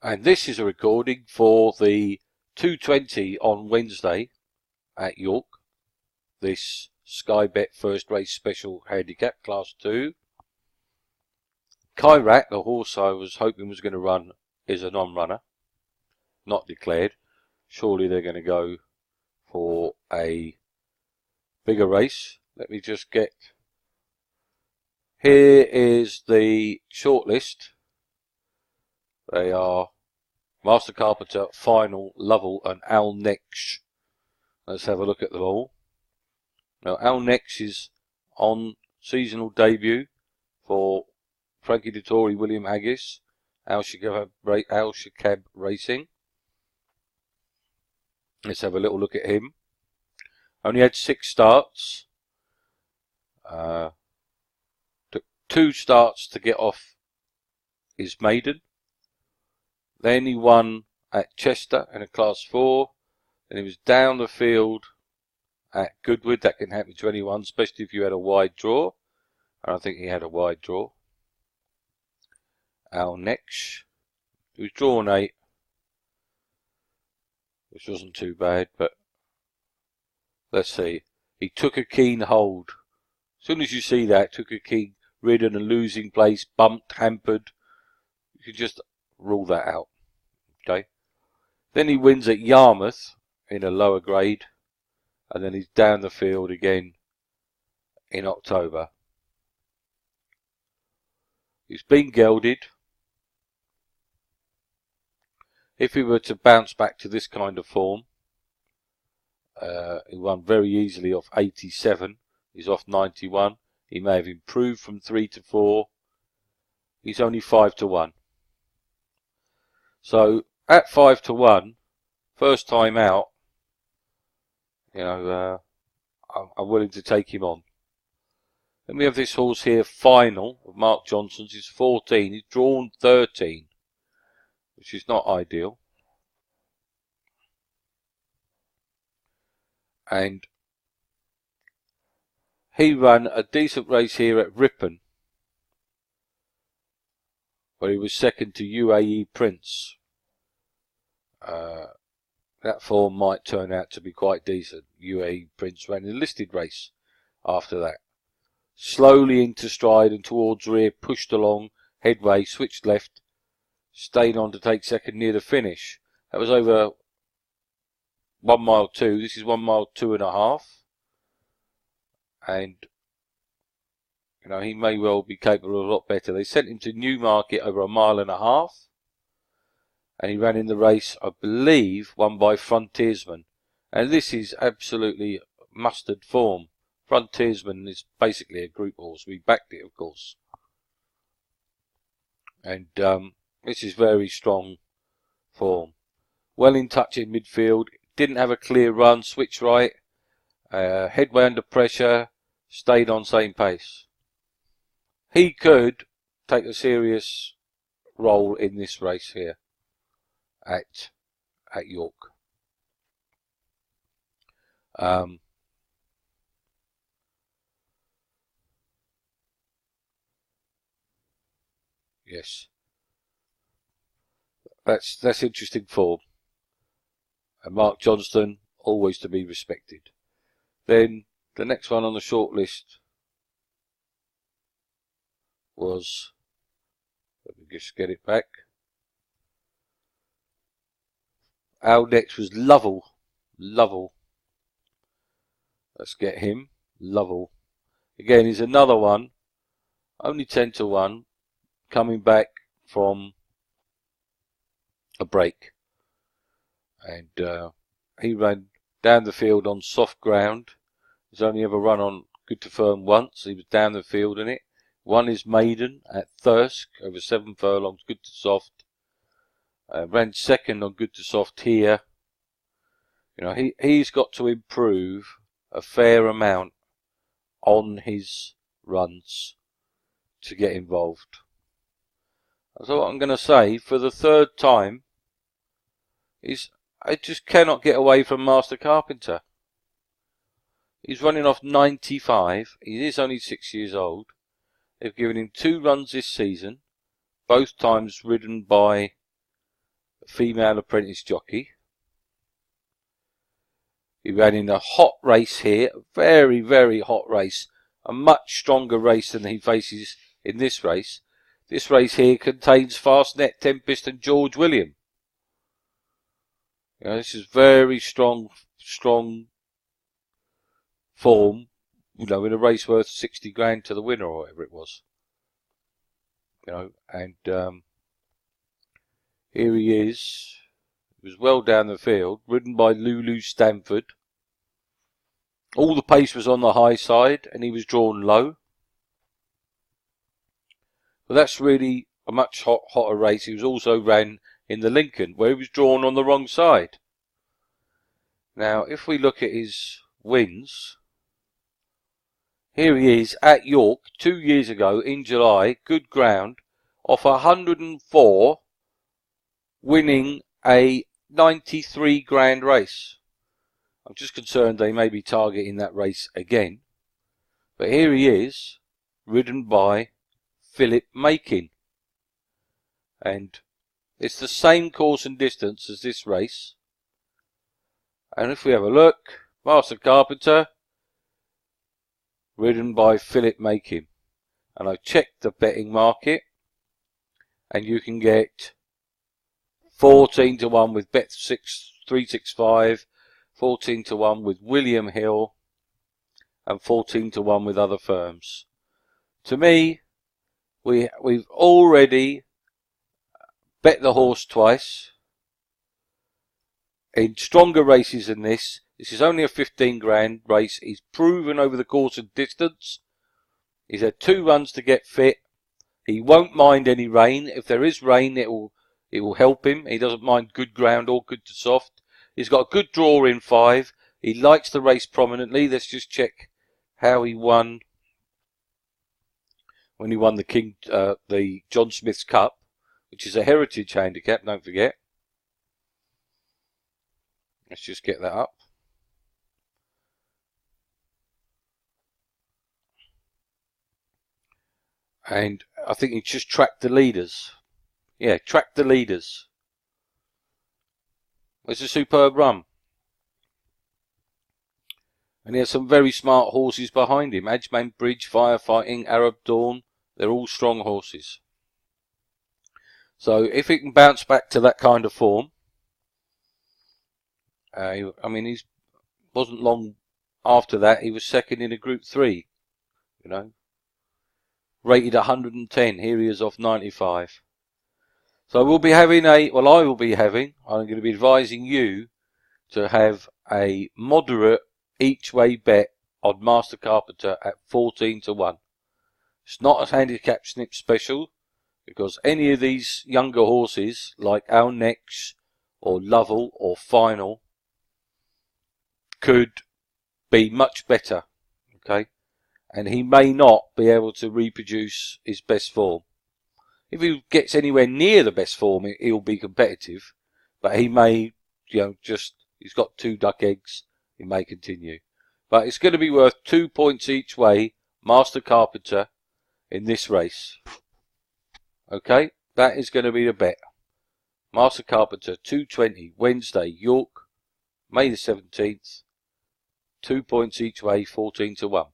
And this is a recording for the 220 on Wednesday at York. This Sky Bet first race special handicap, class 2. Kyrat, the horse I was hoping was going to run, is a non-runner, not declared. Surely they're going to go for a bigger race. Let me just get... Here is the shortlist. They are Master Carpenter, Final, Lovell and Al Nex. Let's have a look at them all. Now Al Nex is on seasonal debut for Frankie Dettori, William Haggis, Al Shakab Racing. Let's have a little look at him. Only had 6 starts. Took 2 starts to get off his maiden. Then he won at Chester in a class 4. Then he was down the field at Goodwood. That can happen to anyone, especially if you had a wide draw. And I think he had a wide draw. Al Nex, he was drawn 8, which wasn't too bad, but let's see. He took a keen hold. As soon as you see that, took a keen, ridden and losing place, bumped, hampered, you can just rule that out. Okay. Then he wins at Yarmouth in a lower grade, and then he's down the field again in October. He's been gelded. If he were to bounce back to this kind of form, he won very easily off 87. He's off 91. He may have improved from 3 to 4. He's only 5 to 1. So at 5 to 1, first time out, you know, I'm willing to take him on. Then we have this horse here, Final, of Mark Johnson's. He's 14. He's drawn 13, which is not ideal. And he ran a decent race here at Ripon, where he was second to UAE Prince. That form might turn out to be quite decent. UAE Prince ran a listed race after that. Slowly into stride and towards rear, pushed along, headway, switched left, stayed on to take second near the finish. That was over 1 mile 2. This is 1 mile 2.5. And, you know, he may well be capable of a lot better. They sent him to Newmarket over 1.5 miles. And he ran in the race, I believe, won by Frontiersman. And this is absolutely mustard form. Frontiersman is basically a group horse. We backed it, of course. And this is very strong form. Well in touch in midfield. Didn't have a clear run. Switched right. Headway under pressure. Stayed on same pace. He could take a serious role in this race here at York. Yes, that's interesting form. And Mark Johnston, always to be respected. Then the next one on the short list was, let me just get it back. Our next was Lovell. Let's get him. Lovell. Again, he's another one. Only 10 to 1. Coming back from a break. And he ran down the field on soft ground. He's only ever run on good to firm once. He was down the field in it. Won his maiden at Thirsk over 7 furlongs, good to soft. Ran second on good to soft here. You know, he's got to improve a fair amount on his runs to get involved. So what I'm going to say, for the 3rd time, is I just cannot get away from Master Carpenter. He's running off 95. He is only 6 years old. They've given him 2 runs this season, both times ridden by a female apprentice jockey. He ran in a hot race here, a very, very hot race, a much stronger race than he faces in this race. This race here contains Fastnet, Tempest and George William. You know, this is very strong form, you know, in a race worth 60 grand to the winner or whatever it was. You know, and here he is. He was well down the field, ridden by Lulu Stanford. All the pace was on the high side and he was drawn low. But that's really a much hotter race. He was also ran in the Lincoln, where he was drawn on the wrong side. Now, if we look at his wins, here he is at York 2 years ago in July, good ground, off 104, winning a 93 grand race. I'm just concerned they may be targeting that race again. But here he is, ridden by Philip Makin. And it's the same course and distance as this race. And if we have a look, Master Carpenter, ridden by Philip Makin. And I've checked the betting market. And you can get 14 to 1 with Bet365, 14 to 1 with William Hill, and 14 to 1 with other firms. To me, we've already bet the horse twice in stronger races than this. This is only a 15 grand race. He's proven over the course and distance. He's had 2 runs to get fit. He won't mind any rain. If there is rain, it will help him. He doesn't mind good ground or good to soft. He's got a good draw in 5. He likes the race prominently. Let's just check how he won when he won the John Smith's Cup, which is a heritage handicap, don't forget. Let's just get that up. And I think he just tracked the leaders. Yeah, tracked the leaders. It's a superb run. And he has some very smart horses behind him. Ajman Bridge, Firefighting, Arab Dawn. They're all strong horses. So if he can bounce back to that kind of form. I mean, he wasn't long after that. He was second in a Group 3. You know. Rated 110. Here he is off 95. So we'll be having I'm going to be advising you to have a moderate each way bet on Master Carpenter at 14 to 1. It's not a handicap snip special, because any of these younger horses like Our Next or Lovell or Final could be much better. Okay, and he may not be able to reproduce his best form. If he gets anywhere near the best form, he'll be competitive. But he may, he's got 2 duck eggs. He may continue. But it's going to be worth 2 points each way, Master Carpenter, in this race. Okay, that is going to be the bet. Master Carpenter, 220, Wednesday, York, May the 17th. 2 points each way, 14 to 1.